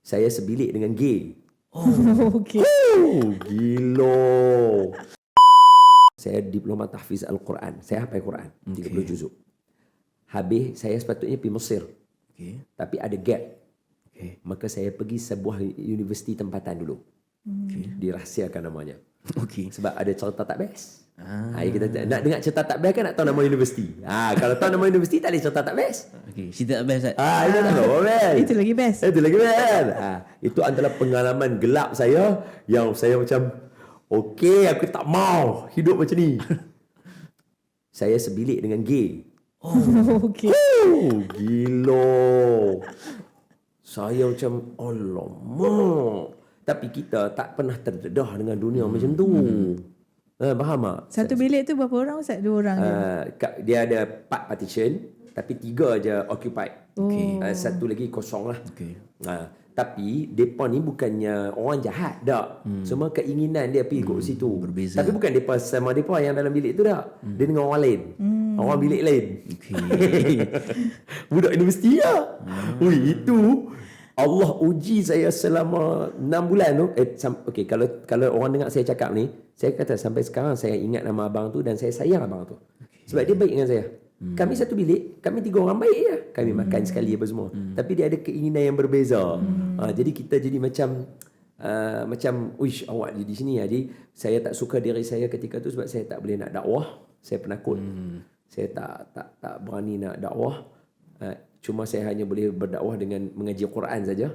Saya sebilik dengan gay. Okey. Gila. Saya diploma tahfiz Al-Quran. Saya hafal Quran. 30 juzuk. Habis saya sepatutnya pergi Mesir. Tapi ada gap. Maka saya pergi sebuah universiti tempatan dulu. Dirahsiakan namanya. Sebab ada cerita tak best. Kita nak dengar cerita tak best kan nak tahu nama universiti. Kalau tahu nama universiti tak boleh cerita tak best. Cerita tak best. Itu tak tahu best. Itu lagi best. Itu lagi best. Itu adalah pengalaman gelap saya yang saya macam okey, aku tak mau hidup macam ni. Saya sebilik dengan gay. Okey. Gila. Saya macam alamak. Tapi kita tak pernah terdedah dengan dunia macam tu. Faham tak? Satu bilik tu berapa orang Ustaz? 2 orang je? Dia ada 4 partition, tapi 3 je occupied. Satu lagi kosong lah. Tapi mereka ni bukannya orang jahat tak. Semua keinginan dia pergi kat situ. Berbeza. Tapi bukan mereka sama mereka yang dalam bilik tu tak. Dia dengan orang lain. Orang bilik lain. Budak universiti lah. Itu Allah uji saya selama 6 bulan tu. Kalau orang dengar saya cakap ni, saya kata sampai sekarang saya ingat nama abang tu dan saya sayang abang tu. Sebab dia baik dengan saya. Kami satu bilik, kami 3 orang baik je. Kami makan sekali apa semua. Tapi dia ada keinginan yang berbeza. Jadi kita jadi macam uish, awak di sini. Jadi saya tak suka diri saya ketika tu sebab saya tak boleh nak dakwah. Saya penakut. Saya tak berani nak dakwah. Cuma saya hanya boleh berdakwah dengan mengaji Quran saja.